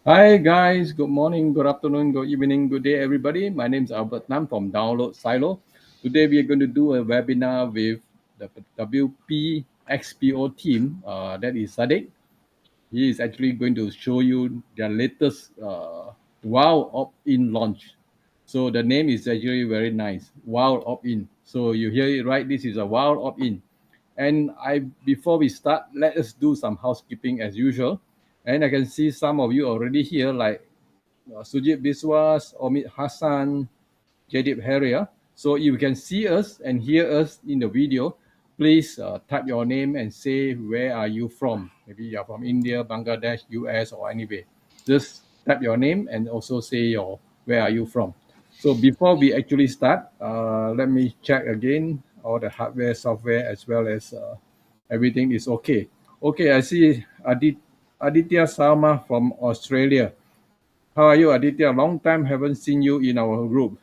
Hi guys, good morning, good afternoon, good evening, good day everybody. My name is Albert Nam from Download Silo. Today we are going to do a webinar with the WPXPO team. That is Sadiq. He is actually going to show you their latest Wow opt-in launch. So the name is actually very nice, Wow opt-in. So you hear it right, this is a Wow opt-in. And before we start, let us do some housekeeping as usual. And I can see some of you already here, like Sujit Biswas, Omid Hassan, Jadip Heria. So you can see us and hear us in the video. Please type your name and say where are you from. Maybe you're from India, Bangladesh, US, or anywhere. Just type your name and also say your where are you from. So before we actually start, let me check again all the hardware, software, as well as everything is okay. Okay, I see Aditya Salma from Australia. How are you, Aditya? Long time haven't seen you in our group.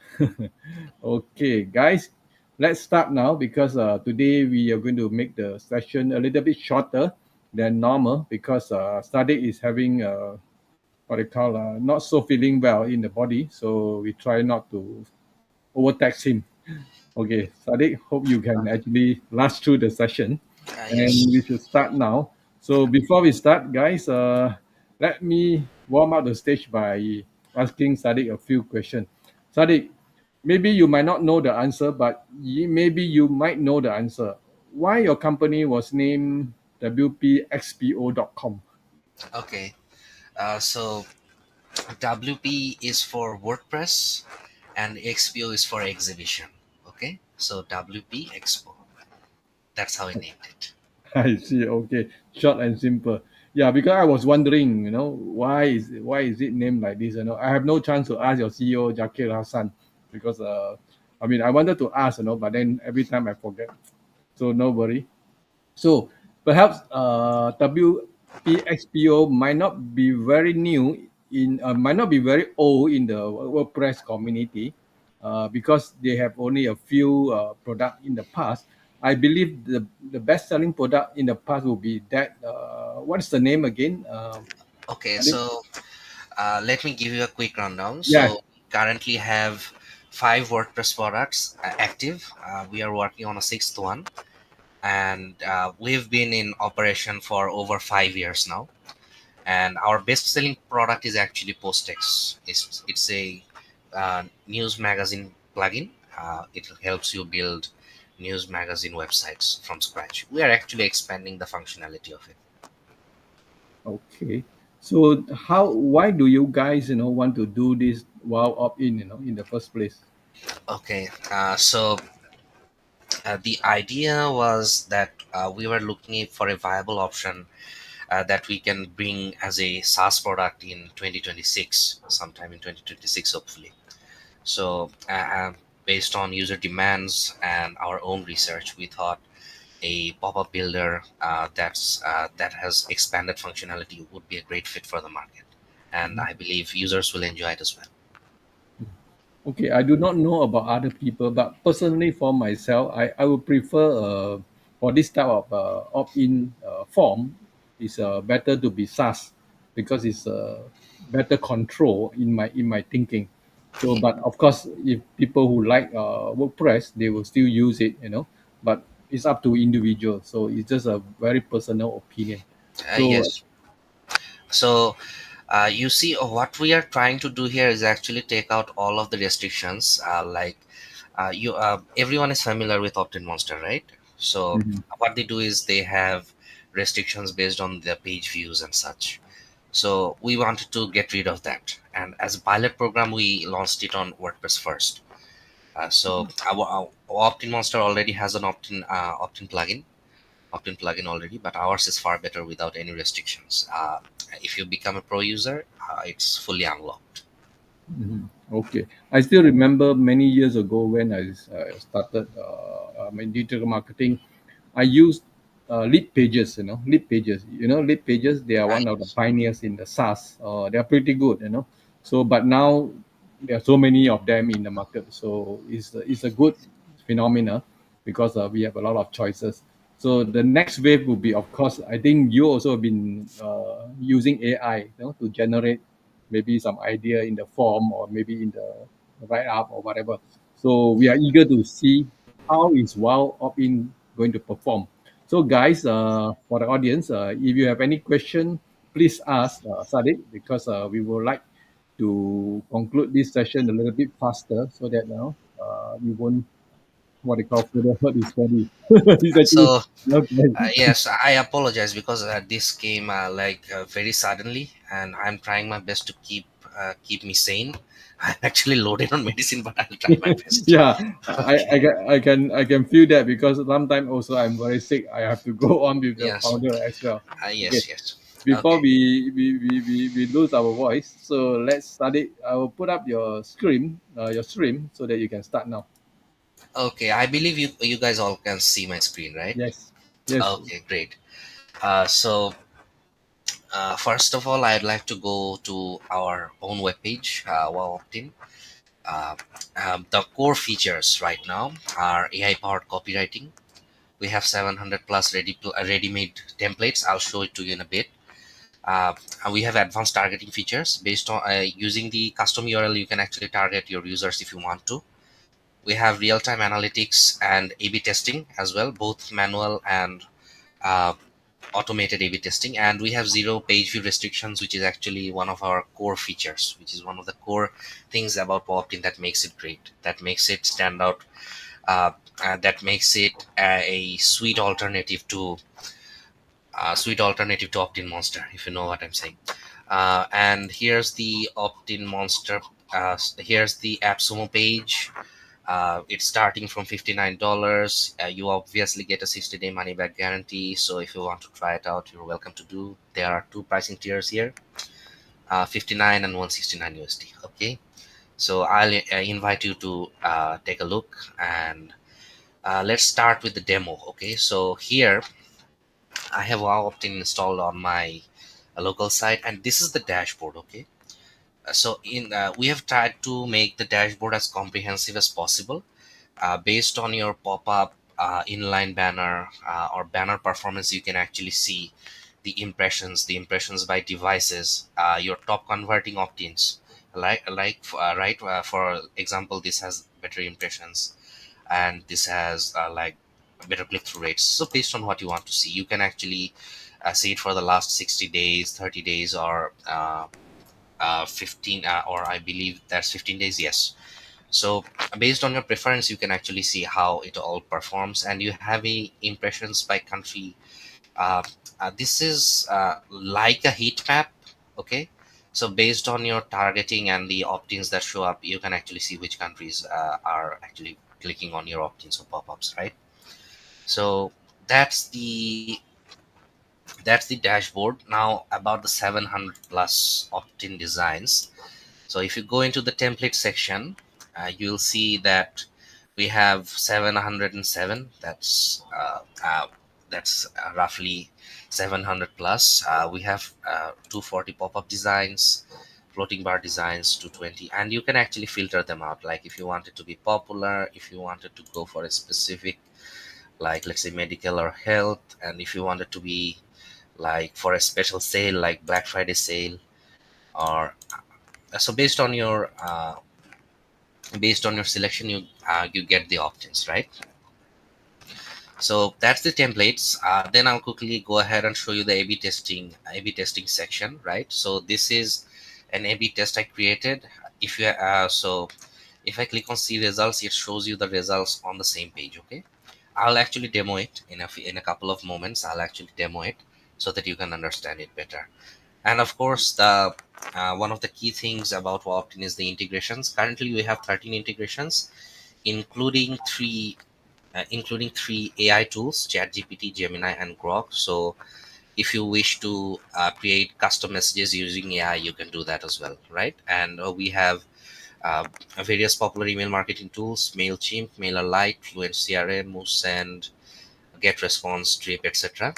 Okay, guys, let's start now because today we are going to make the session a little bit shorter than normal because Sadiq is having what they call not so feeling well in the body, so we try not to overtax him. Okay, Sadiq, hope you can actually last through the session. And Yes. we should start now. So before we start, guys, let me warm up the stage by asking Sadiq a few questions. Sadiq, maybe you might not know the answer, but maybe you might know the answer. Why your company was named WPXPO.com? Okay. So WP is for WordPress and XPO is for exhibition. Okay. So WP Expo. That's how I named it. I see. Okay, short and simple. Yeah, because I was wondering, why is it named like this? I have no chance to ask your CEO Jakir Hassan because I wanted to ask, but then every time I forget. So no worry. So perhaps WPXPO might not be very new might not be very old in the WordPress community because they have only a few product in the past. I believe the best selling product in the past will be that. What is the name again? Okay. I think Let me give you a quick rundown. yeah. So currently have five WordPress products active. We are working on a sixth one, and we've been in operation for over 5 years now. And our best-selling product is actually Postex. It's a news magazine plugin. It helps you build news magazine websites from scratch. We are actually expanding the functionality of it. Okay. So why do you guys want to do this wow opt in in the first place? Okay, the idea was that we were looking for a viable option that we can bring as a SaaS product in 2026, sometime in 2026, hopefully. So, based on user demands and our own research, we thought a pop-up builder that has expanded functionality would be a great fit for the market, and I believe users will enjoy it as well. Okay, I do not know about other people, but personally for myself, I would prefer for this type of opt-in form is better to be SaaS because it's better control in my thinking. So, but of course, if people who like WordPress, they will still use it, But it's up to individual. So it's just a very personal opinion. So Yes. So you see, what we are trying to do here is actually take out all of the restrictions. You, everyone is familiar with Opt-in Monster, right? So mhm. what they do is they have restrictions based on their page views and such. So we wanted to get rid of that, and as a pilot program, we launched it on WordPress first. Our Opt-in Monster already has an opt-in plugin already, but ours is far better without any restrictions. If you become a pro user, it's fully unlocked. Mhm. Okay. I still remember many years ago when I started my digital marketing, I used lead pages, lead pages. Lead pages, they are one of the Yes. pioneers in the SaaS. They are pretty good. So, but now there are so many of them in the market. So it's a good phenomena because we have a lot of choices. So the next wave will be, of course, I think you also have been using AI, to generate maybe some idea in the form or maybe in the write up or whatever. So we are eager to see how is Wow Opt-in going to perform. So guys, for the audience, if you have any question, please ask Sadiq, because we would like to conclude this session a little bit faster so that now we won't what they call further hurt his body. It's actually So okay. yes, I apologize because this came very suddenly, and I'm trying my best to keep me sane. I'm actually loaded on medicine, but I'll try my best. Yeah, Okay. I can feel that because sometimes also I'm very sick. I have to go on with the Yes. founder as well. Okay, Yes. Yes. before Okay. we lose our voice, so let's start it. I will put up your stream, so that you can start now. Okay. I believe you guys all can see my screen, right? Yes, yes, Okay. Great. First of all, I'd like to go to our own webpage, WowOptin. Uh, the core features right now are AI-powered copywriting. We have 700 plus ready-made templates. I'll show it to you in a bit. Uh, and we have advanced targeting features based on using the custom URL. You can actually target your users if you want to. We have real-time analytics and A/B testing as well, both manual and uh, automated A/B testing. And we have zero page view restrictions, which is actually one of our core features, which is one of the core things about WowOptin that makes it great, that makes it stand out, uh, that makes it a sweet alternative to Opt-in Monster, if you know what I'm saying. And here's the Opt-in Monster. Here's the AppSumo page. It's starting from $59. You obviously get a 60-day money back guarantee. So if you want to try it out, you're welcome to do. There are two pricing tiers here, 59 and 169 USD. Okay. So I'll invite you to take a look, and let's start with the demo. Okay. So here I have WowOptin installed on my local site, and this is the dashboard. Okay. So in we have tried to make the dashboard as comprehensive as possible. Based on your pop-up inline banner or banner performance, you can actually see the impressions by devices, your top converting opt-ins, for example, this has better impressions, and this has better click-through rates. So based on what you want to see, you can actually see it for the last 60 days, 30 days, or 15, or I believe that's 15 days. Yes. So based on your preference, you can actually see how it all performs, and you have a impressions by country. uh, this is like a heat map. Okay. So based on your targeting and the opt-ins that show up, you can actually see which countries are actually clicking on your opt-ins or pop-ups, right? So that's the that's the dashboard. Now about the 700 plus opt-in designs. So if you go into the template section, you'll see that we have 707. That's roughly 700 plus. We have 240 pop-up designs, floating bar designs, 220, and you can actually filter them out. Like if you want it to be popular, if you wanted to go for a specific, like let's say medical or health, and if you want it to be like for a special sale, like Black Friday sale, or so based on your selection, you get the options, right? So that's the templates. Then I'll quickly go ahead and show you the A/B testing section, right? So this is an A/B test I created. If I click on see results, it shows you the results on the same page. Okay, I'll actually demo it in a couple of moments. I'll actually demo it so that you can understand it better. And of course, the one of the key things about WowOptin is the integrations. Currently, we have 13 integrations, including three AI tools: ChatGPT, Gemini, and Grok. So, if you wish to create custom messages using AI, you can do that as well, right? And we have uh, various popular email marketing tools: Mailchimp, MailerLite, Fluent CRM, MooSend, Get Response, Drip, etc.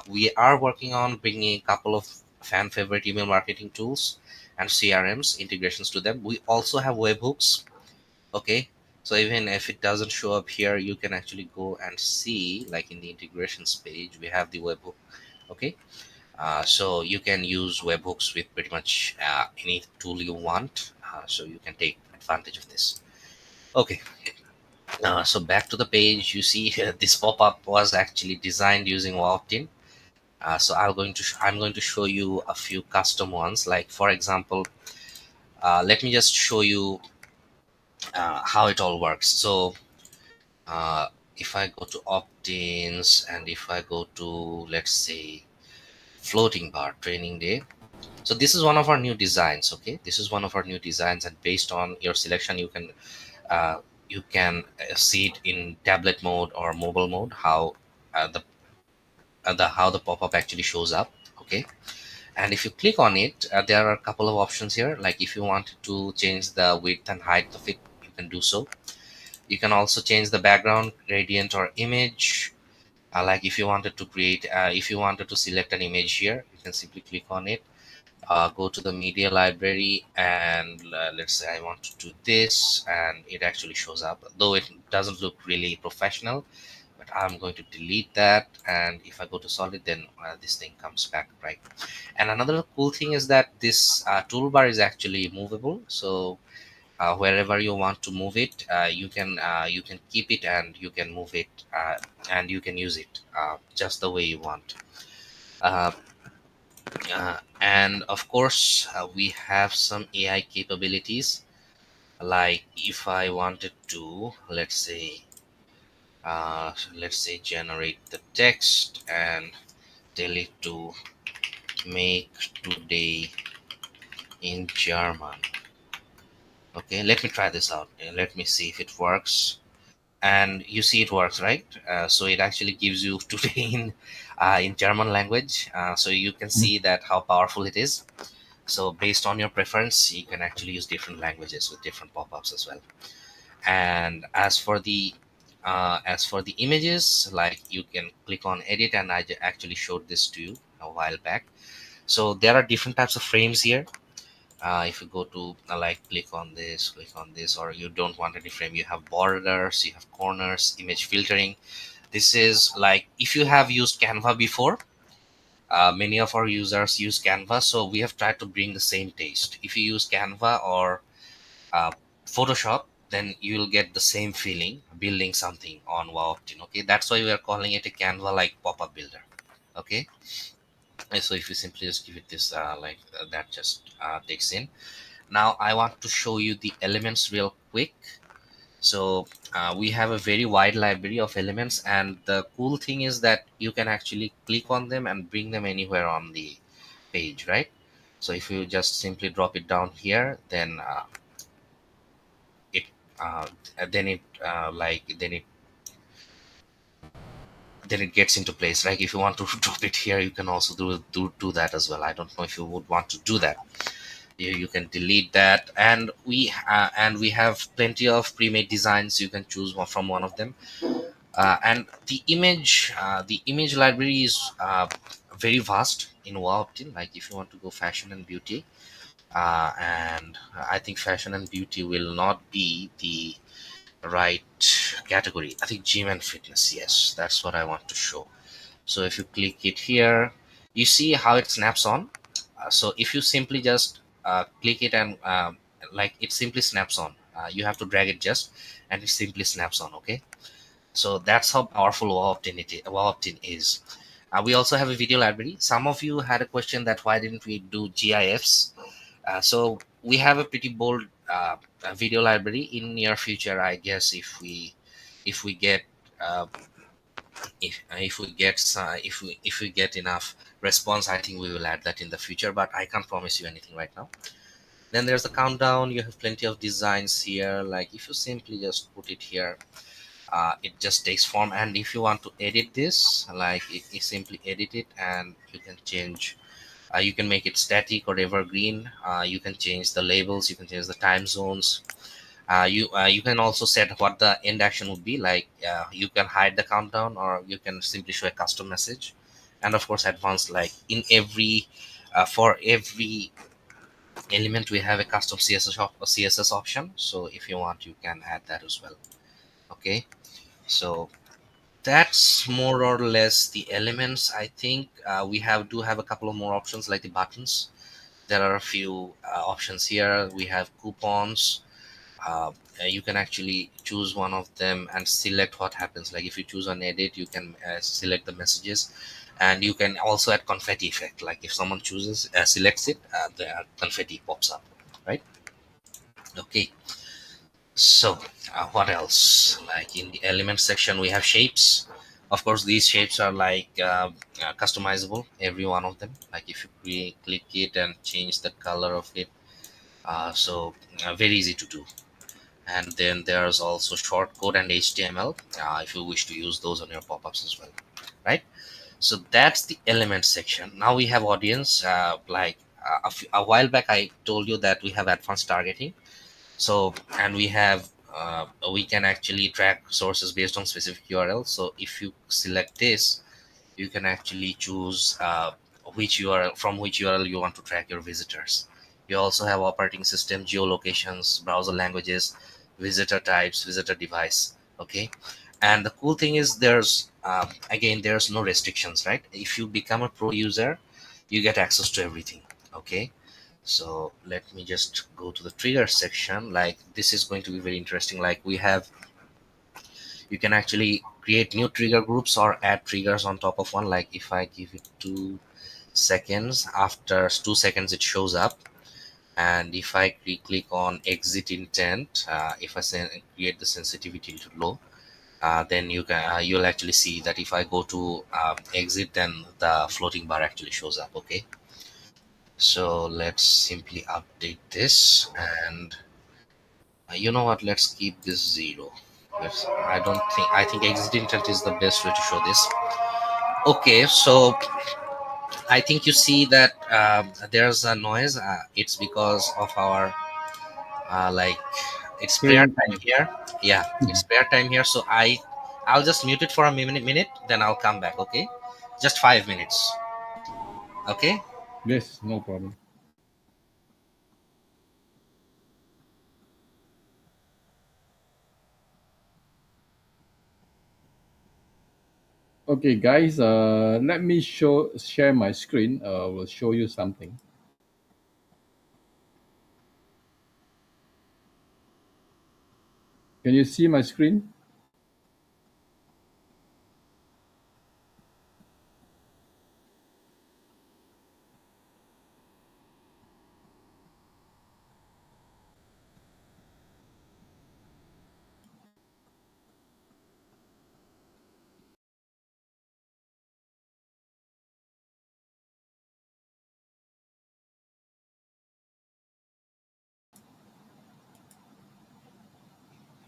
We are working on bringing a couple of fan favorite email marketing tools and CRMs integrations to them. We also have webhooks. Okay, so even if it doesn't show up here, you can actually go and see, like in the integrations page, we have the webhook. Okay, So you can use webhooks with pretty much any tool you want. So you can take advantage of this. Okay. So back to the page, you see this pop-up was actually designed using WowOptin. So I'm going to show you a few custom ones. Like for example, let me just show you how it all works. So uh, if I go to opt-ins and if I go to, let's say, floating bar training day. So this is one of our new designs. Okay, this is one of our new designs, and based on your selection, uh, you can see it in tablet mode or mobile mode. How the how the pop-up actually shows up. Okay, and if you click on it, there are a couple of options here. Like if you want to change the width and height of it, you can do so. You can also change the background, gradient, or image. Like if you wanted to if you wanted to select an image here, you can simply click on it. Go to the media library, and let's say I want to do this, and it actually shows up, though it doesn't look really professional. But I'm going to delete that, and if I go to solid, then this thing comes back, right? And another cool thing is that this toolbar is actually movable. So wherever you want to move it, you can keep it and you can move it, and you can use it just the way you want. uh, and of course, we have some AI capabilities. Like if I wanted to, let's say generate the text and tell it to make today in German. Okay, let me try this out. Let me see if it works. And you see it works, right? So it actually gives you today in German language. So you can see that how powerful it is. So based on your preference, you can actually use different languages with different pop-ups as well. And as for the images, like you can click on edit, and actually showed this to you a while back. So there are different types of frames here. If you go to like click on this, or you don't want any frame, you have borders, you have corners, image filtering. This is like if you have used Canva before. Many of our users use Canva, so we have tried to bring the same taste. If you use Canva or uh, Photoshop, then you will get the same feeling building something on WowOptin. Okay, that's why we are calling it a Canva-like pop-up builder. Okay, and so if you simply just give it this that just takes in. Now I want to show you the elements real quick. So we have a very wide library of elements, and the cool thing is that you can actually click on them and bring them anywhere on the page, right? So if you just simply drop it down here, then it then it like then it gets into place. Like if you want to drop it here, you can also do that as well. I don't know if you would want to do that. You can delete that, and we have plenty of pre-made designs. You can choose one from one of them. And the image library is very vast in WowOptin. Like if you want to go fashion and beauty, and I think fashion and beauty will not be the right category. I think gym and fitness, yes, that's what I want to show. So if you click it here, you see how it snaps on. So if you simply just click it, and like it simply snaps on. You have to drag it just, and it simply snaps on. Okay, so that's how powerful WowOptin is. We also have a video library. Some of you had a question that why didn't we do GIFs? So we have a pretty bold video library. In near future, I guess if we get uh, if we get enough response, I think we will add that in the future. But I can't promise you anything right now. Then there's the countdown. You have plenty of designs here. Like if you simply just put it here, it just takes form. And if you want to edit this, like you simply edit it, and you can change. You can make it static or evergreen. You can change the labels. You can change the time zones. You can also set what the end action would be. Like you can hide the countdown, or you can simply show a custom message. And of course, advanced, like in every for every element, we have a custom CSS option. So if you want, you can add that as well. Okay, so that's more or less the elements. I think we have do have a couple of more options like the buttons. There are a few options here. We have coupons. uh, you can actually choose one of them and select what happens. Like if you choose on edit, you can select the messages, and you can also add confetti effect. Like if someone chooses selects it, the confetti pops up, right? Okay. So what else? Like in the element section, we have shapes. Of course, these shapes are like customizable, every one of them. Like if you click it and change the color of it, very easy to do. And then there's also shortcode and HTML, if you wish to use those on your pop-ups as well, right? So that's the element section. Now we have audience. A while back I told you that we have advanced targeting. So, and we can actually track sources based on specific URL. So if you select this, you can actually choose which URL, from which URL you want to track your visitors. You also have operating system, geolocations, browser languages, visitor types, visitor device. Okay. And the cool thing is there's again there's no restrictions, right? If you become a pro user, you get access to everything. Okay. So let me just go to the trigger section. Like this is going to be very interesting. Like we have, you can actually create new trigger groups or add triggers on top of one. Like if I give it 2 seconds, after 2 seconds it shows up. And if I click on exit intent, if I say create the sensitivity to low, then you'll actually see that if I go to exit, then the floating bar actually shows up. Okay. So let's simply update this, and you know what, let's keep this 0. I think exit intent is the best way to show this. Okay, so I think you see that there's a noise. It's because of our like it's prayer Praying time time. here. Yeah, it's prayer time here. So I'll just mute it for a minute, then I'll come back. Okay, just 5 minutes. Okay. Yes, no problem. Okay, guys, let me share my screen. Will show you something. Can you see my screen?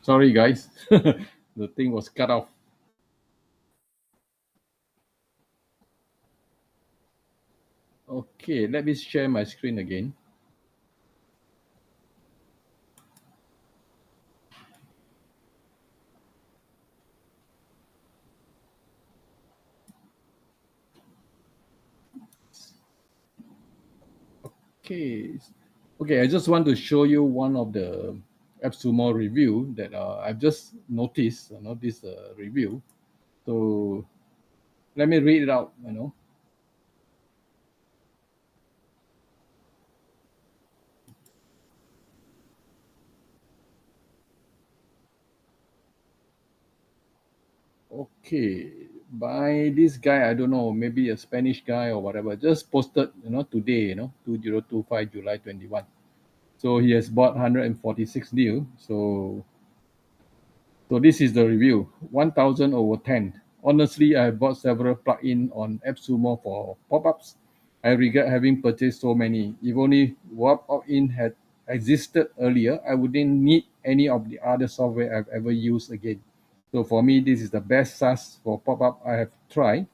Sorry, guys, the thing was cut off. Okay, let me share my screen again. Okay, okay. I just want to show you one of the AppSumo review that I've just noticed. This review. So let me read it out. Okay, by this guy, I don't know, maybe a Spanish guy or whatever, just posted, today, 2025 July 21. So he has bought 146 deal. So this is the review, 1000 over 10. Honestly, I have bought several plugins on AppSumo for pop-ups. I regret having purchased so many. If only WowOptin had existed earlier, I wouldn't need any of the other software I've ever used again. So for me, this is the best SaaS for pop-up I have tried.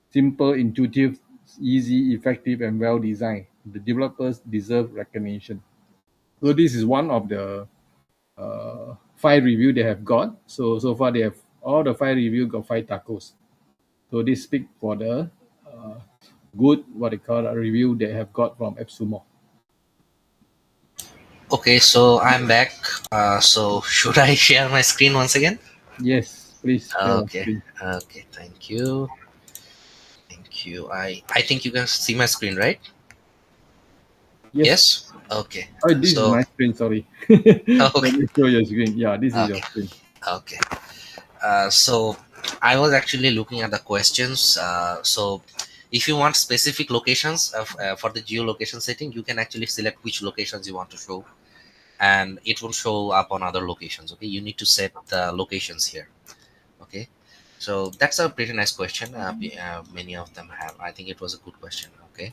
Simple, intuitive, easy, effective, and well designed. The developers deserve recognition. So this is one of the 5 review they have got. So far they have all the 5 review got 5 tacos. So this speak for the good what they call a review they have got from AppSumo. Okay, so I'm back. So should I share my screen once again? Yes. Please share your Okay. screen. Okay. Thank you. Thank you. I think you can see my screen, right? Yes. Yes. Okay. Oh, this is So my screen. Sorry. Let okay. me show your screen. Yeah, this is your Okay. screen. Okay. So I was actually looking at the questions. So if you want specific locations for the geolocation setting, you can actually select which locations you want to show, and it will show up on other locations. Okay, you need to set the locations here. Okay, so that's a pretty nice question. Many of them have. I think it was a good question. Okay,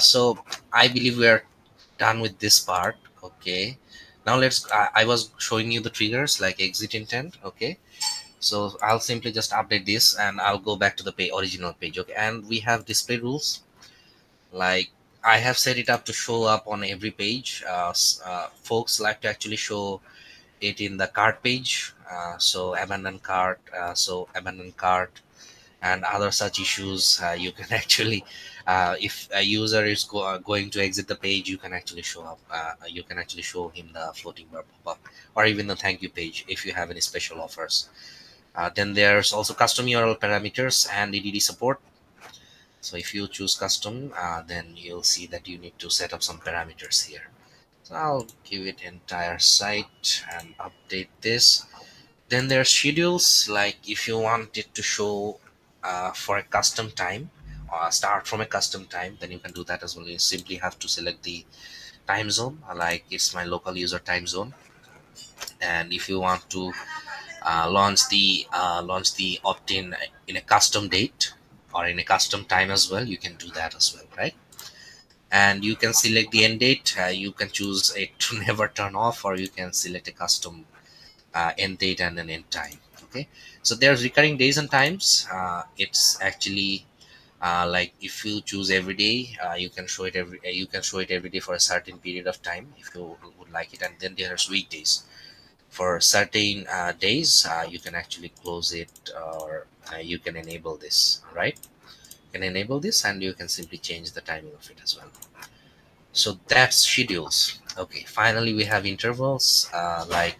so I believe we are done with this part. Okay, now let's. I was showing you the triggers like exit intent. Okay, so I'll simply just update this and I'll go back to the original page. Okay, and we have display rules. Like I have set it up to show up on every page. Folks like to actually show it in the cart page. So abandoned cart and other such issues. You can actually, if a user is going to exit the page, you can actually show up. You can actually show him the floating bar pop up, or even the thank you page if you have any special offers. Then there's also custom URL parameters and EDD support. So if you choose custom, then you'll see that you need to set up some parameters here. So I'll give it entire site and update this. Then there are schedules, like if you want it to show for a custom time or start from a custom time, then you can do that as well. You simply have to select the time zone, like it's my local user time zone. And if you want to launch the opt-in in a custom date or in a custom time as well, you can do that as well, right? And you can select the end date. You can choose it to never turn off, or you can select a custom end date and an end time. Okay, so there's recurring days and times. It's actually like if you choose every day, you can show it every day for a certain period of time if you would like it. And then there's weekdays. For certain days, you can actually close it, or you can enable this, right? You can enable this and you can simply change the timing of it as well. So that's schedules. Okay, finally we have intervals. Like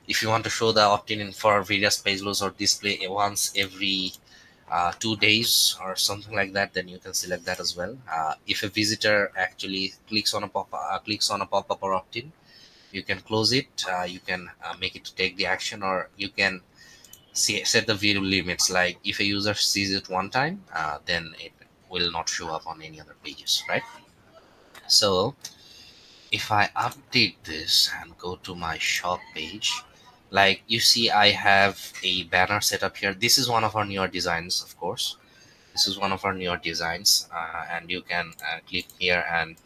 if you want to show the opt-in for various page loads or display once every 2 days or something like that, then you can select that as well. If a visitor actually clicks on a pop-up or opt-in, you can close it. You can make it to take the action, or you can set the view limits. Like if a user sees it one time, then it will not show up on any other pages, right? So if I update this and go to my shop page, like you see I have a banner set up here. This is one of our newer designs, of course. This is one of our newer designs, and you can click here and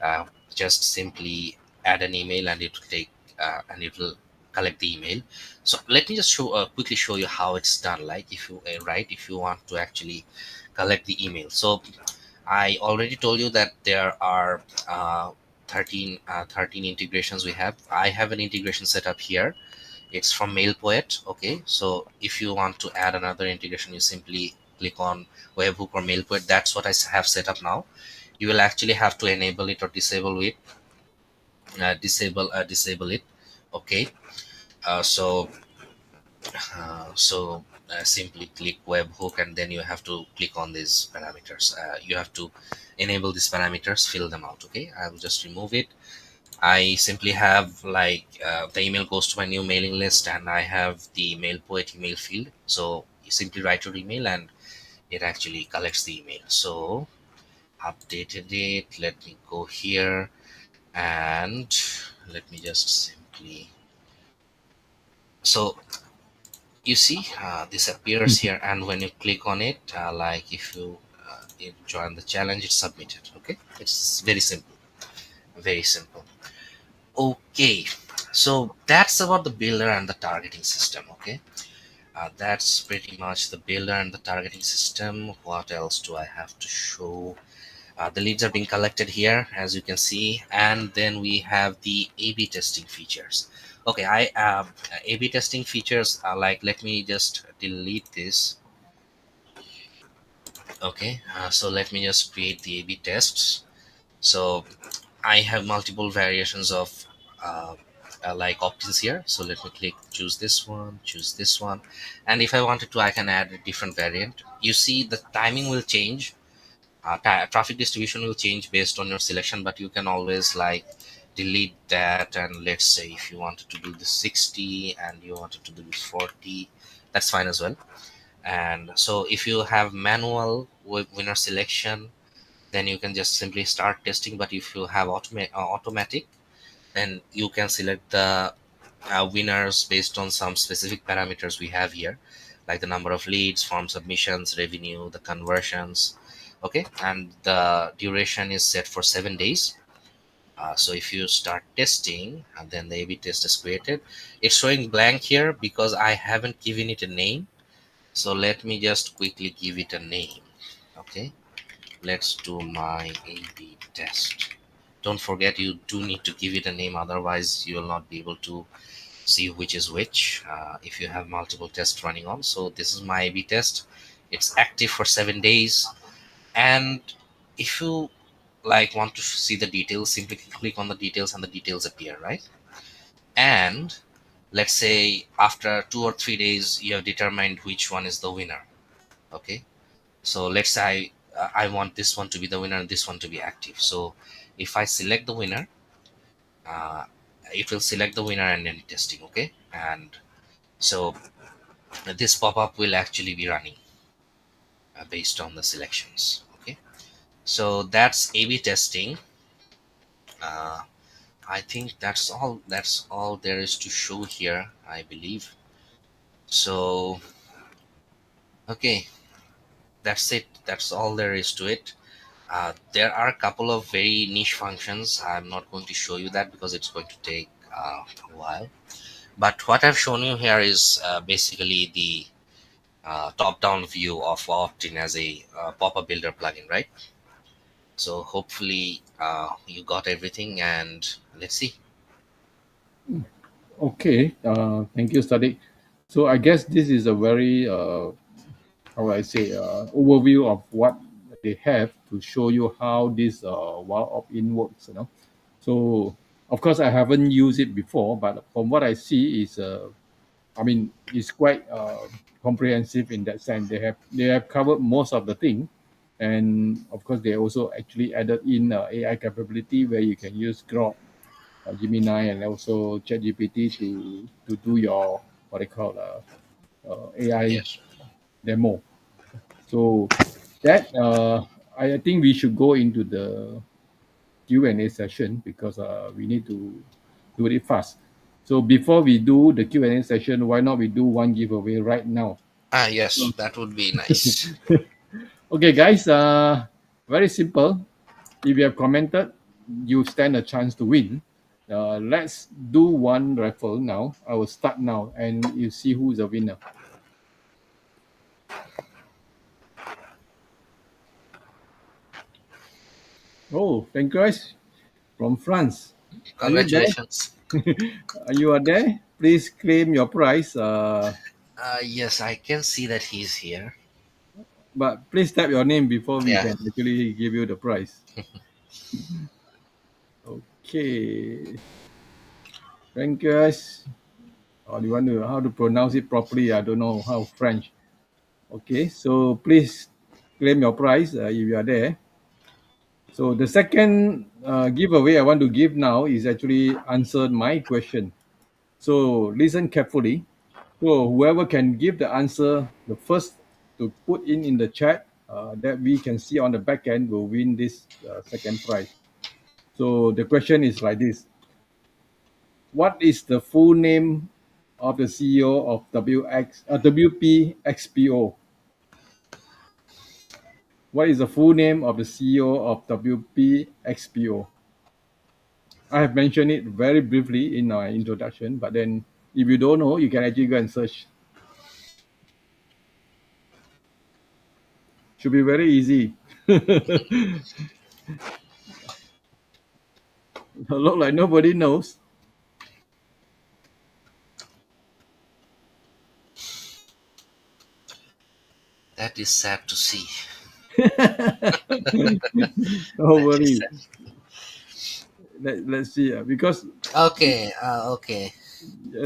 uh, just simply add an email, and it will take and it will collect the email. So let me just quickly show you how it's done. Like if you if you want to actually collect the email. So I already told you that there are 13 integrations we have. I have an integration set up here. It's from MailPoet. Okay, so if you want to add another integration, you simply click on Webhook or MailPoet. That's what I have set up now. You will actually have to enable it or disable it. Okay, so simply click webhook, and then you have to click on these parameters. You have to enable these parameters, fill them out. Okay, I will just remove it. I simply have like the email goes to my new mailing list, and I have the MailPoet email field. So you simply write your email and it actually collects the email. So updated it. Let me go here and let me just simply. So you see this appears here, and when you click on it, like if you join the challenge, it's submitted. Okay, it's very simple, very simple. Okay, so that's about the builder and the targeting system. Okay, that's pretty much the builder and the targeting system. What else do I have to show? The leads are being collected here, as you can see, and then we have the A/B testing features. Okay, A/B testing features are like, let me just delete this. Okay, so let me just create the A/B tests. So I have multiple variations of like options here. So let me click choose this one, choose this one, and if I wanted to, I can add a different variant. You see the timing will change. Traffic distribution will change based on your selection, but you can always like delete that. And let's say if you wanted to do the 60 and you wanted to do this 40, that's fine as well. And so if you have manual winner selection, then you can just simply start testing. But if you have automatic, then you can select the winners based on some specific parameters we have here, like the number of leads, form submissions, revenue, the conversions. Okay, and the duration is set for 7 days. So if you start testing and then the A/B test is created, it's showing blank here because I haven't given it a name. So let me just quickly give it a name. Okay, let's do my A/B test. Don't forget, you do need to give it a name, otherwise you will not be able to see which is which if you have multiple tests running on. So this is my A/B test. It's active for 7 days, and if you like want to see the details, simply click on the details and the details appear, right? And let's say after 2 or 3 days you have determined which one is the winner. Okay, so let's say I want this one to be the winner and this one to be active. So if I select the winner, uh, it will select the winner and then testing. Okay, and so this pop-up will actually be running based on the selections. Okay, so that's A/B testing. uh, I think that's all there is to show here, I believe. So okay, that's it, that's all there is to it. There are a couple of very niche functions. I'm not going to show you that because it's going to take a while. But what I've shown you here is basically the top-down view of WowOptin as a pop-up builder plugin, right? So hopefully you got everything, and let's see. Okay, thank you, Sadiq. So I guess this is a very, how would I say, overview of what they have to show you how this Wow opt-in works. So of course I haven't used it before, but from what I see is, I mean, it's quite comprehensive in that sense. They have covered most of the thing, and of course they also actually added in AI capability where you can use Grok, Gemini, and also ChatGPT to do your what they call AI Yes. demo. So that I think we should go into the Q&A session because we need to do it fast. So before we do the Q&A session, why not we do one giveaway right now? Yes, that would be nice. Okay, guys. Very simple. If you have commented, you stand a chance to win. Let's do one raffle now. I will start now, and you see who is the winner. Oh, thank you guys from France. Are you there? Congratulations. You are there? Please claim your prize. Yes, I can see that he's here. But please type your name before we Yeah. can actually give you the prize. Okay. Thank you guys. Or do you want to how to pronounce it properly? I don't know how French. Okay, so please claim your prize if you are there. So the second giveaway I want to give now is actually answer my question. So listen carefully. So whoever can give the answer the first to put in the chat that we can see on the back end will win this second prize. So the question is like this: what is the full name of the CEO of WPXPO? What is the full name of the CEO of WPXPO? I have mentioned it very briefly in my introduction, but then if you don't know, you can actually go and search. Should be very easy. Look like nobody knows. That is sad to see. Don't That is worry. sad. let's see. Because Okay, okay.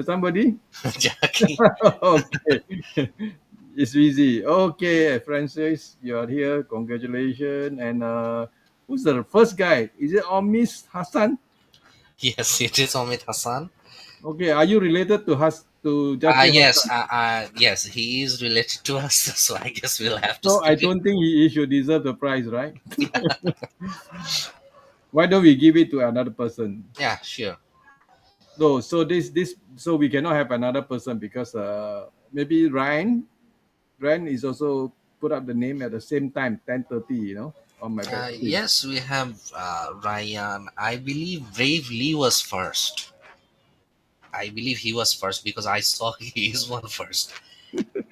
somebody. Jackie. Okay, it's easy. Okay, Francis, you are here. Congratulations. And who's the first guy? Is it Miss Hassan? Yes, it is Omid Hassan. Okay, are you related to Jackie Yes, Hassan? yes, he is related to us, so I guess we'll have to So I skip it. don't think he should deserve the prize, right? Why don't we give it to another person? Yeah, sure. No, so so we cannot have another person because maybe Ryan is also put up the name at the same time, 10:30, on my back screen. Yes, we have Ryan. I believe Brave Lee was first. I believe he was first because I saw he is one first.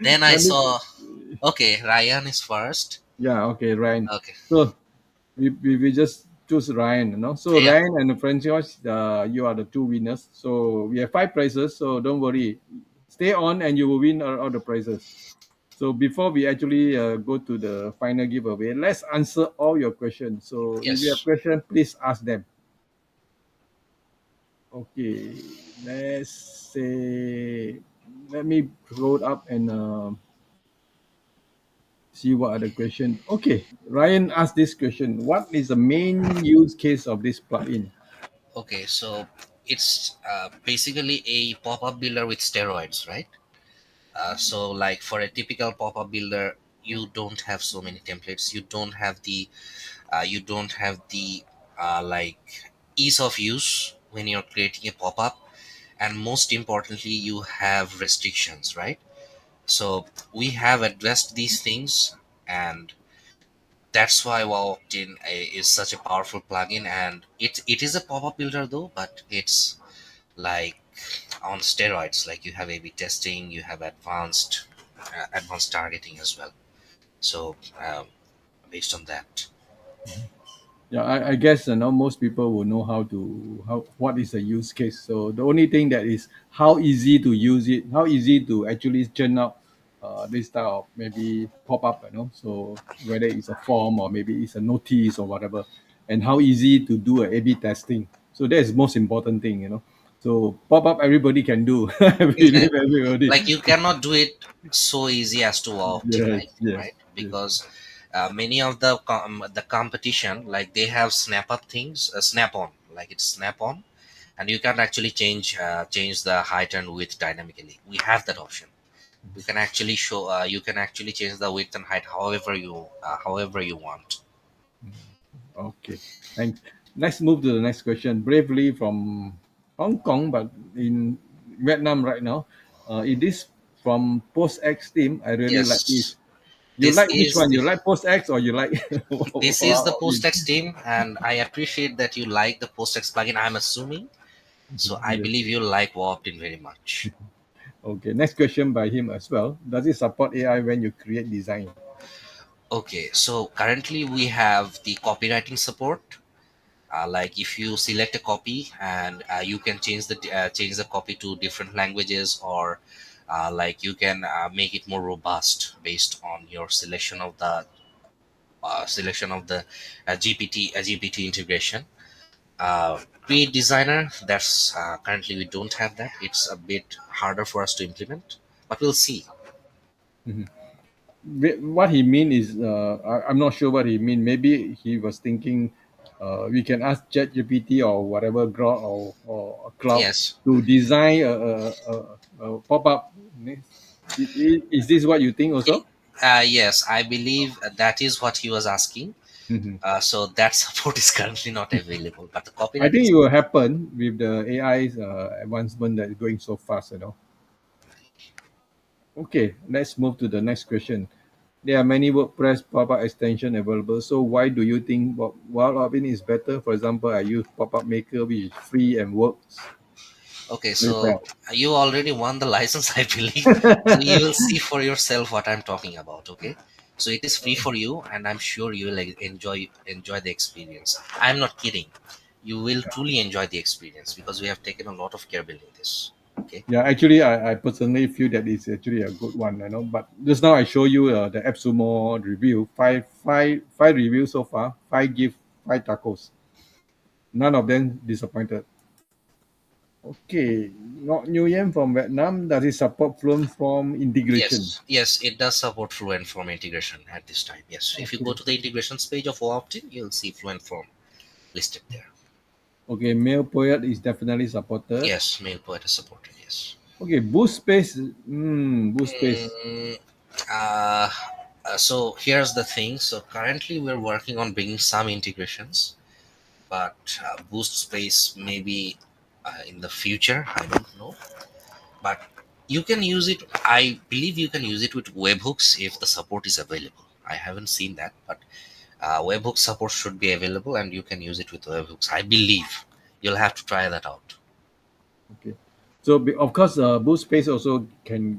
Then I Let me, saw, okay, Ryan is first. yeah, okay, Ryan. Okay. So we just choose Ryan, So Yeah. Ryan and Francois, you are the two winners. So we have five prizes. So don't worry, stay on and you will win all the prizes. So before we actually go to the final giveaway, let's answer all your questions. So if you have Yes. questions, please ask them. Okay, let's say, let me load up and see what are the questions. Okay, Ryan asked this question. What is the main use case of this plugin? Okay, so it's basically a pop-up builder with steroids, right? So, like for a typical pop-up builder, you don't have so many templates. You don't have the like ease of use when you're creating a pop-up, and most importantly, you have restrictions, right? So we have addressed these things, and that's why WowOptin is such a powerful plugin. And it is a pop-up builder though, but it's like on steroids. Like you have A/B testing, you have advanced targeting as well. So based on that, Yeah, I guess most people will know how what is the use case. So the only thing that is how easy to use it, how easy to actually churn out this type of maybe pop up, So whether it's a form or maybe it's a notice or whatever, and how easy to do a A/B testing. So that is most important thing. So pop up everybody can do. I believe exactly. everybody. Like you cannot do it so easy as to WowOptin, Yes, like yes, right? yes. Because many of the competition, like they have snap up things, snap on, like it's snap on, and you can actually change the height and width dynamically. We have that option. We can actually show you can actually change the width and height however you want. Okay, thanks. Let's move to the next question. Bravely from Hong Kong, but in Vietnam right now. It is from Post X team. I really like Yes, this. You this like which is one? the You like Post X or you like this is the PostX team, and I appreciate that you like the PostX plugin. I'm assuming, so I Yes. believe you like WowOptin very much. Okay. Next question by him as well. Does it support AI when you create design? Okay, so currently we have the copywriting support. Like if you select a copy and you can change the copy to different languages, or like you can make it more robust based on your selection of the GPT integration. Create designer, that's currently we don't have that. It's a bit harder for us to implement, but we'll see. What he mean is, I'm not sure what he mean. Maybe he was thinking, we can ask ChatGPT or whatever Grok or a cloud Yes. to design a pop up. Is this what you think also? Yes, I believe that is what he was asking. Mhm. So that support is currently not available, but the I copywriting think it will happen with the AI's advancement that is going so fast. Okay, let's move to the next question. There are many WordPress pop-up extension available. So why do you think WildOpin is better? For example, I use Pop-up Maker, which is free and works Okay, very so well. you already won the license, I believe. So you will see for yourself what I'm talking about. Okay, so it is free for you, and I'm sure you will enjoy the experience. I'm not kidding. You will truly enjoy the experience because we have taken a lot of care building this. Okay. Yeah, actually, I personally feel that it's actually a good one. But just now I show you the AppSumo review, five reviews so far, five give five tacos. None of them disappointed. Okay, not New Yen from Vietnam. Does it support Fluent Form integration? Yes, it does support Fluent Form integration at this time. Yes, if you go Okay. to the integrations page of WowOptin, you'll see Fluent Form listed there. Okay, Mail Poet is definitely supported. Yes, MailPoet is supported. Yes. Okay, Boost Space. Boost Space. Mm, uh, so here's the thing. So currently we're working on bringing some integrations, but Boost Space maybe in the future. I don't know, but you can use it. I believe you can use it with webhooks if the support is available. I haven't seen that, but webhook support should be available, and you can use it with webhooks. I believe you'll have to try that out. Okay. So of course, Boost Space also can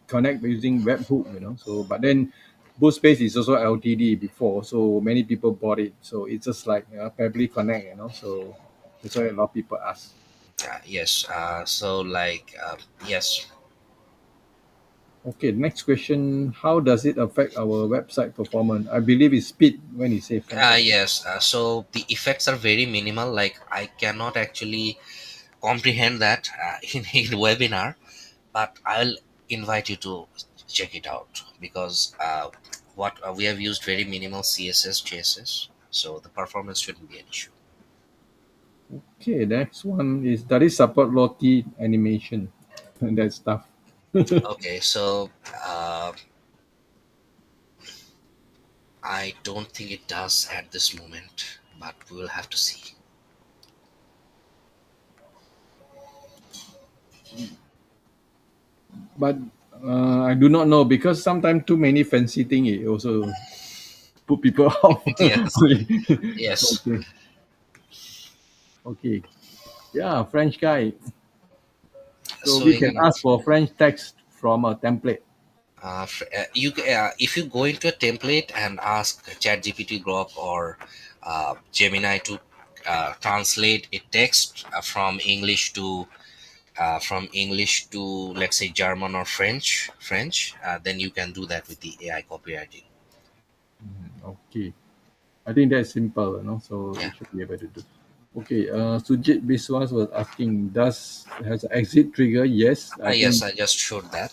connect using webhook, So but then Boost Space is also LTD before, so many people bought it. So it's just like Pebble Connect, So that's why a lot of people ask. Yes. So like yes. Okay, next question. How does it affect our website performance? I believe it's speed when you say French. Yes. So the effects are very minimal. Like I cannot actually comprehend that in webinar, but I'll invite you to check it out because what we have used very minimal CSS, JSS, so the performance shouldn't be an issue. Okay, next one is does it support Lottie animation and that stuff? Okay, so I don't think it does at this moment, but we will have to see. But I do not know because sometimes too many fancy thing it also put people off. Yes, Okay, yes. okay, okay. Yeah, French guy. So So we you can can ask for French text from a template. if you go into a template and ask ChatGPT, Grok, or Gemini to translate a text from English to, let's say, German or French, then you can do that with the AI copywriting. Okay, I think that's simple, So Yeah. we should be able to do. Okay, Sujit Biswas was asking, does has exit trigger? Yes, I Yes, think. I just showed that.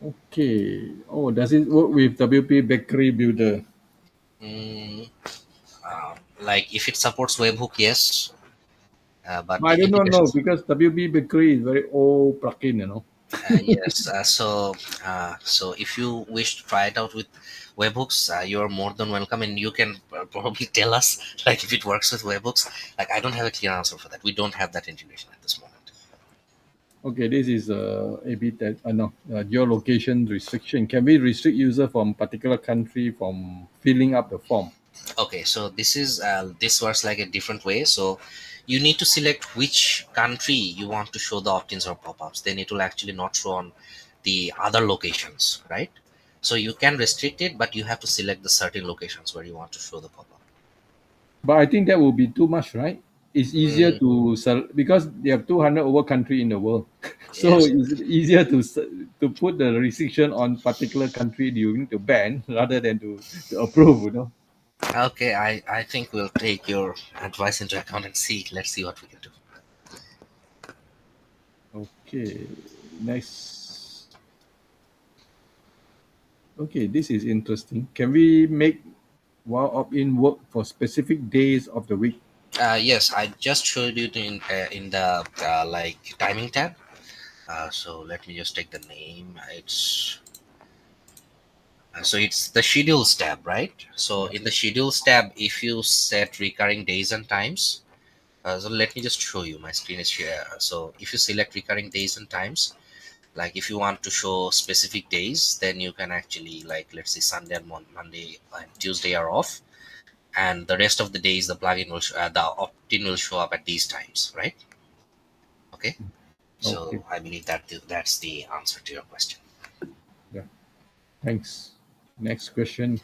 Okay. Oh, does it work with WP Bakery Builder? Mm, like if it supports webhook, yes, but But I the do not know integrations. because WP Bakery is very old plugin, Yes. So if you wish to try it out with webhooks, you're more than welcome, and you can probably tell us like if it works with webhooks. Like I don't have a clear answer for that. We don't have that integration at this moment. Okay, this is A/B test. No, geolocation restriction. Can we restrict user from particular country from filling up the form? Okay, so this works like a different way. So you need to select which country you want to show the opt-ins or pop-ups. Then it will actually not show on the other locations, right? So you can restrict it, but you have to select the certain locations where you want to show the pop-up. But I think that will be too much, right? It's easier Mm, to sell because they have 200 over country in the world, so yes. it's easier to put the restriction on particular country you need to ban rather than to approve. Okay, I think we'll take your advice into account and see. Let's see what we can do. Okay, next. Okay, this is interesting. Can we make Wow opt-in work for specific days of the week? Yes, I just showed you in the like timing tab. So let me just take the name. It's the schedules tab, right? So Yeah. in the schedules tab, if you set recurring days and times, so let me just show you. My screen is here. So if you select recurring days and times, like if you want to show specific days, then you can actually, like, let's say Sunday and Monday and Tuesday are off, and the rest of the days the plugin will the opt-in will show up at these times, right? Okay. Okay. So I believe that's the answer to your question. Yeah. Thanks. Next question.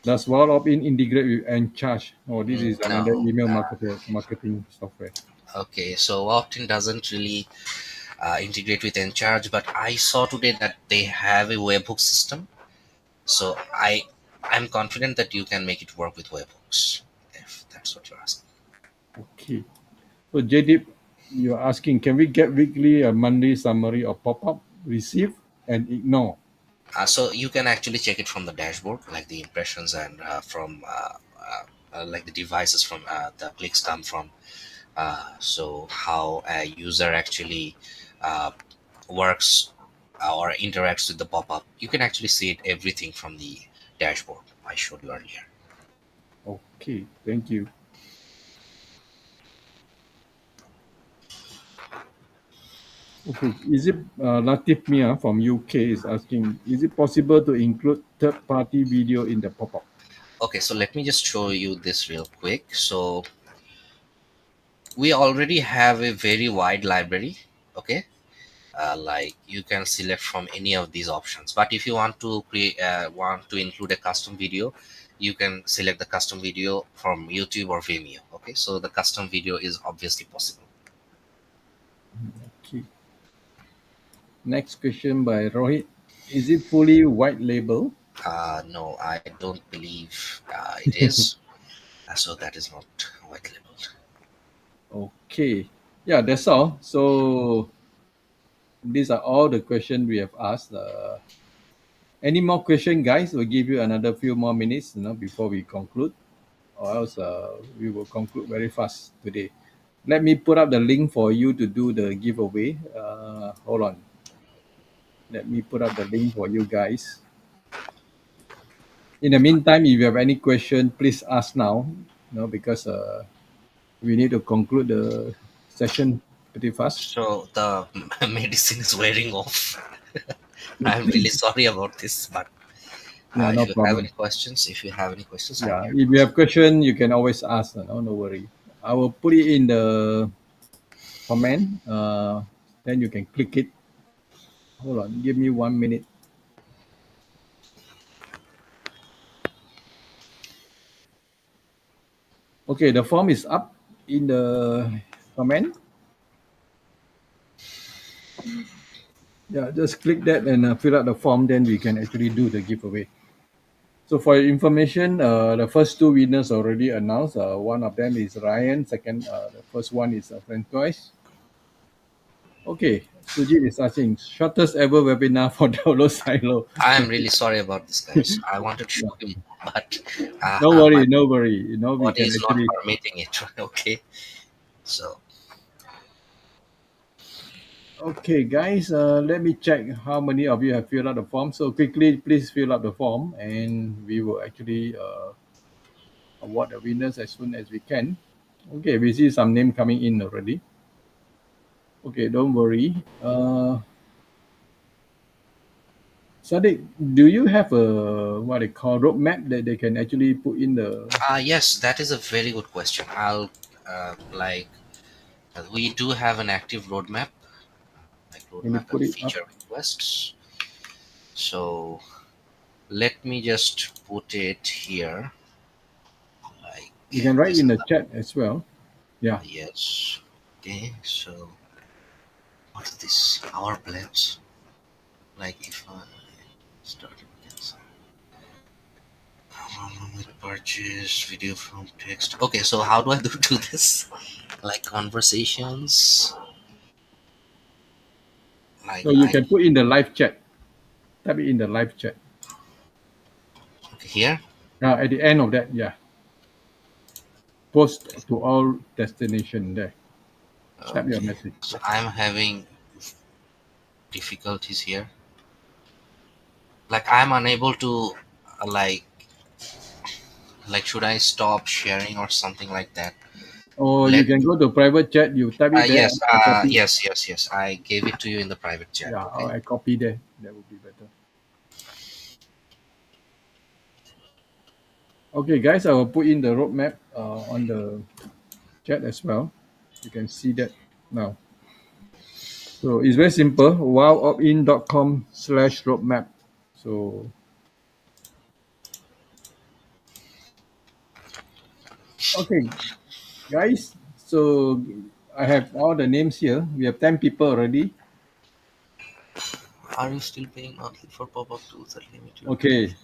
Does Wow opt-in integrate with Encharge? Oh, this is another No. email marketing software. Okay, so opt-in doesn't really integrate with Encharge, but I saw today that they have a webhook system. So I'm confident that you can make it work with webhooks. if that's what you're asking. Okay. So JD, you're asking, can we get weekly or monthly summary or pop-up, receive and ignore? So you can actually check it from the dashboard, like the impressions and from like the devices from the clicks come from. So how a user actually uh, works or interacts with the pop-up. You can actually see it everything from the dashboard I showed you earlier. Okay, thank you. Okay, is it Latif Mia from UK is asking, is it possible to include third-party video in the pop-up? Okay, so let me just show you this real quick. So we already have a very wide library. Okay, like you can select from any of these options, but if you want to create want to include a custom video, you can select the custom video from YouTube or Vimeo. Okay, so the custom video is obviously possible. Okay. Next question by Rohit. Is it fully white label? No, I don't believe it is. So that is not white labeled. Okay. Yeah, that's all. So these are all the questions we have asked. Any more question, guys? We'll give you another few more minutes, before we conclude, or else we will conclude very fast today. Let me put up the link for you to do the giveaway. Hold on. Let me put up the link for you guys. In the meantime, if you have any question, please ask now. Because we need to conclude the session pretty fast. So the medicine is wearing off. I'm really sorry about this, but Yeah, no if you have problem. any questions, I'm Yeah, here to if you answer. have question, you can always ask. No worry. I will put it in the comment. Then you can click it. Hold on, give me 1 minute. Okay, the form is up in the comment. Yeah, just click that and fill out the form. Then we can actually do the giveaway. So for your information, the first two winners already announced. One of them is Ryan. Second, the first one is Francois. Okay, Sujit is asking shortest ever webinar for download silo. I am really sorry about this, guys. I wanted to Yeah. show you more, but No my worry, no worry. We body can is not actually. permitting it. Okay, so Okay, guys, let me check how many of you have filled out the form. So quickly, please fill out the form, and we will actually award the winners as soon as we can. Okay, we see some name coming in already. Okay, don't worry. Sadiq, do you have a what they call roadmap that they can actually put in the? yes, that is a very good question. I'll like we do have an active roadmap, like Can you roadmap put and it up? feature requests. So let me just put it here. Like You can write this in is the the chat as well. Yeah. yes. Okay, so what is this? Our pledge. Like if I start with purchase video from text. Okay, so how do I do this? Like conversations. Like So you I can put in the live chat. Type it in the live chat. okay, here. At the end of that, yeah, post to all destination there. Type your Okay, message. so Yeah. I'm having difficulties here. Like I'm unable to like should I stop sharing or something like that? Or you Let can go to private chat. You type it there. yes, I copy. yes. I gave it to you in the private chat. Yeah, Okay. I copy there. That would be better. Okay, guys, I will put in the roadmap on the chat as well. You can see that now. So it's very simple. WowOptin.com/roadmap. So okay, guys. So I have all the names here. We have 10 people already. Are you still paying monthly for pop-up tools that limit your Okay.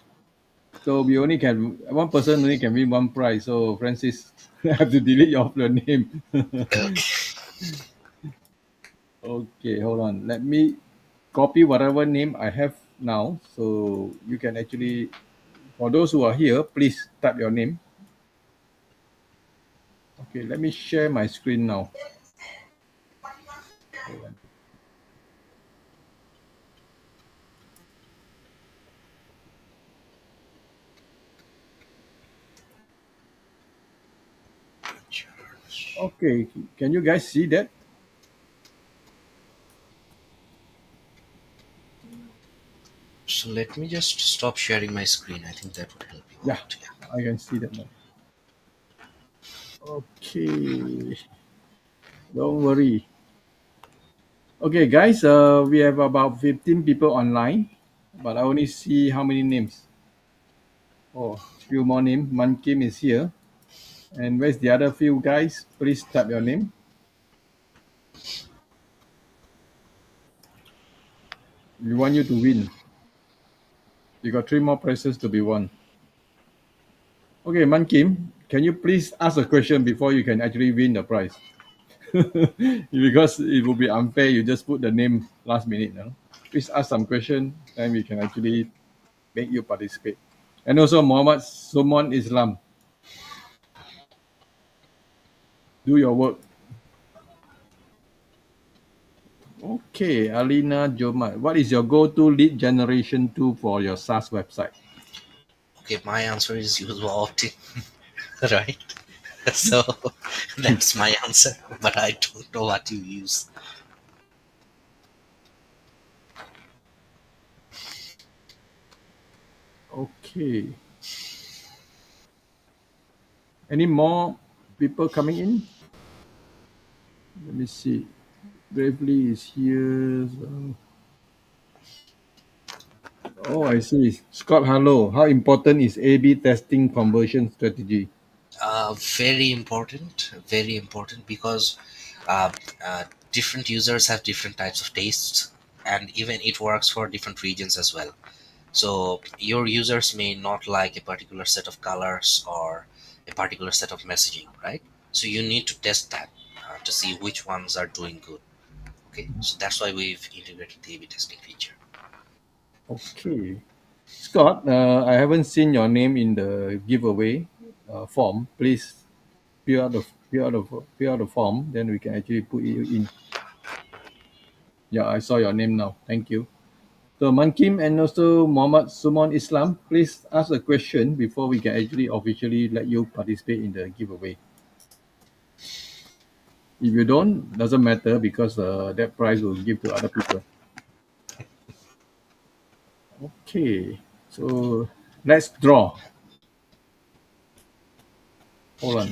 So we only can one person only can win one prize. So Francis have to delete off your name. Okay. Okay, hold on. Let me copy whatever name I have now. So you can actually, for those who are here, please type your name. Okay, let me share my screen now. Hold on. Okay, can you guys see that? So let me just stop sharing my screen. I think that would help you Yeah, out. Yeah. I can see that now. Okay, don't worry. Okay, guys, we have about 15 people online, but I only see how many names. Oh, few more names. Man Kim is here. And where's the other few guys? Please type your name. We want you to win. You got three more prizes to be won. Okay, Man Kim, can you please ask a question before you can actually win the prize? Because it will be unfair. You just put the name last minute. No? Please ask some question, then we can actually make you participate. And also, Muhammad Sumon Islam, do your work. Okay, Alina Jomat, what is your go-to lead generation tool for your SaaS website? Okay, my answer is use WowOptin, right? So that's my answer. But I don't know what you use. Okay. Any more people coming in? Let me see. Bravely is here. Oh, I see. Scott, hello. How important is A/B testing conversion strategy? Very important because uh, uh, different users have different types of tastes, and even it works for different regions as well. So your users may not like a particular set of colors or a particular set of messaging, right? So you need to test that to see which ones are doing good. Okay, so that's why we've integrated the A/B testing feature. Okay. Scott, I haven't seen your name in the giveaway form. Please fill out the form, then we can actually put you in. Yeah, I saw your name now. Thank you. So Mankim and also Muhammad Sumon Islam, please ask a question before we can actually officially let you participate in the giveaway. If you don't, doesn't matter because that prize will give to other people. Okay, so let's draw. Hold on.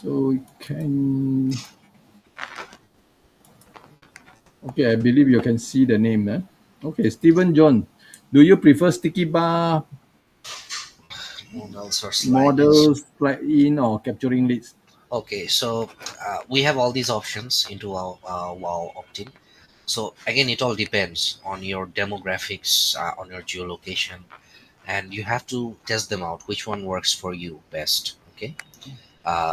So can okay, I believe you can see the name. Okay, Stephen John. Do you prefer sticky bar Models or sliders. models, plug-in, or capturing leads? Okay, so we have all these options into our Wow opt-in. So again, it all depends on your demographics, on your geolocation, and you have to test them out. Which one works for you best? Okay.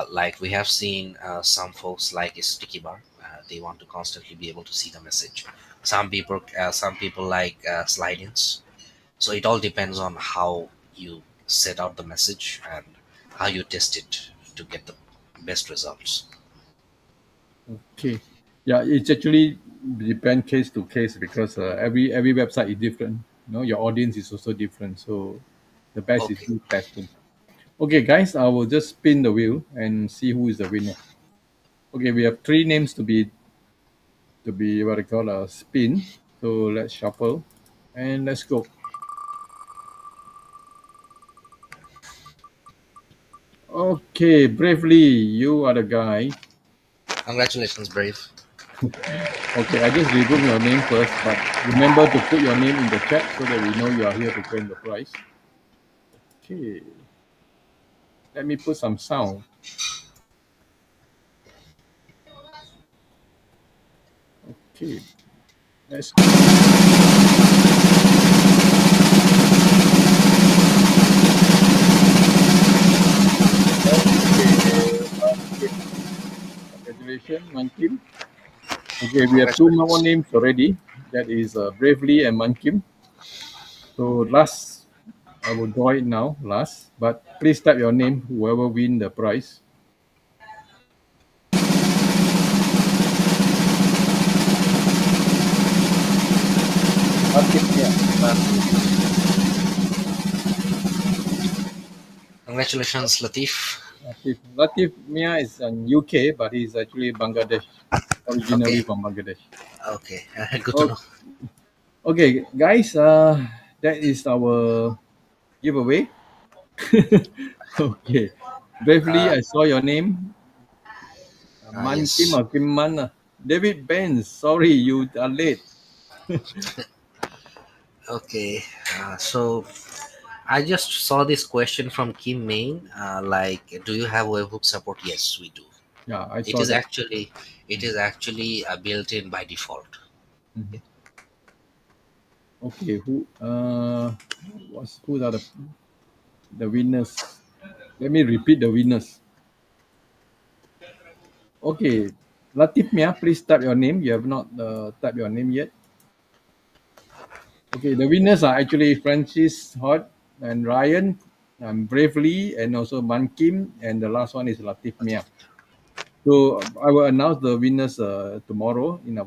Like we have seen some folks like a sticky bar. They want to constantly be able to see the message. Some people like slide-ins. So it all depends on how you set out the message and how you test it to get the best results. Okay. Yeah, it's actually depend case to case because every website is different. Your audience is also different. So the best is Okay. you testing. Okay, guys, I will just spin the wheel and see who is the winner. Okay, we have three names to be what I call a spin. So let's shuffle and let's go. Okay, Bravely, you are the guy. Congratulations, Brave. Okay, I just removed your name first, but remember to put your name in the chat so that we know you are here to claim the prize. Okay, let me put some sound. Okay, let's. Okay, Mankim. Congratulations, Mankim. Okay, we have two more Congratulations. names already. That is Bravely and Mankim. So last, I will draw it now, last. But please type your name, whoever win the prize. Latif Mia. Congratulations, Latif. Latif Mia is in UK, but he's actually Bangladesh, originally Okay, from Bangladesh. okay, good to Oh, know. okay, guys, that is our giveaway. Okay, Bravely, Uh, I saw your name. Man Kim yes. or Kim Man. David Benz, sorry, you are late. Okay, so I just saw this question from Kim Main. Like, do you have webhook support? Yes, we do. Yeah, I It saw is that. actually it is actually built in by default. Mhm. Okay, who are the winners? Let me repeat the winners. Okay, Latif Mia, please type your name. You have not typed your name yet. Okay, the winners are actually Francis Hot and Ryan, Bravely, and also Man Kim, and the last one is Latif Mia. So I will announce the winners tomorrow in our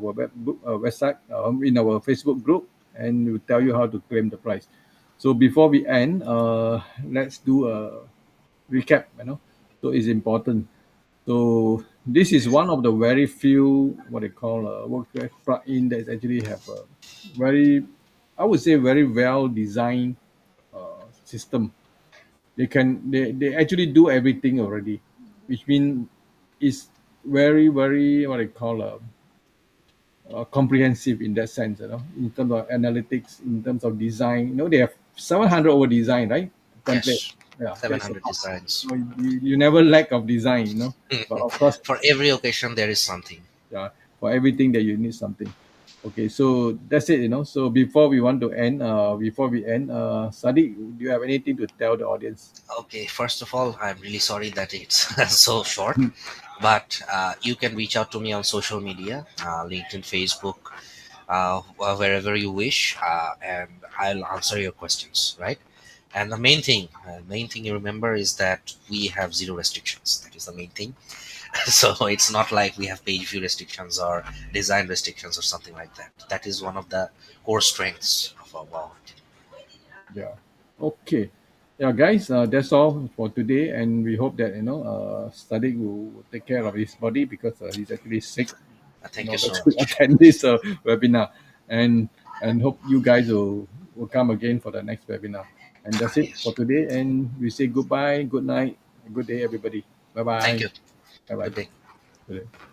website, in our Facebook group, and we'll tell you how to claim the prize. So before we end, let's do a recap. So it's important. So this is one of the very few what they call a WordPress plugin that actually have a very, I would say, very well designed system. They actually do everything already, which means it's very what I call comprehensive in that sense. In terms of analytics, in terms of design. They have 700 over design, right? Template. Yes, Yeah, seven that's a hundred lot. designs. So you never lack of design. But of course, For every occasion, there is something. yeah, for everything that you need something. Okay, so that's it. So before we want to end, before we end, Sadiq, do you have anything to tell the audience? Okay, first of all, I'm really sorry that it's so short, but you can reach out to me on social media, LinkedIn, Facebook, wherever you wish, and I'll answer your questions, right? And the main thing you remember is that we have zero restrictions. That is the main thing. So it's not like we have page view restrictions or design restrictions or something like that. That is one of the core strengths of our wow. Yeah. Okay. Yeah, guys, that's all for today, and we hope that Sadiq will take care of his body because he's actually sick in Thank you order so to much. attend this webinar, and hope you guys will come again for the next webinar. And that's it for Yes. today, and we say goodbye, good night, good day, everybody. Bye Thank bye. you. Bye Good day. bye.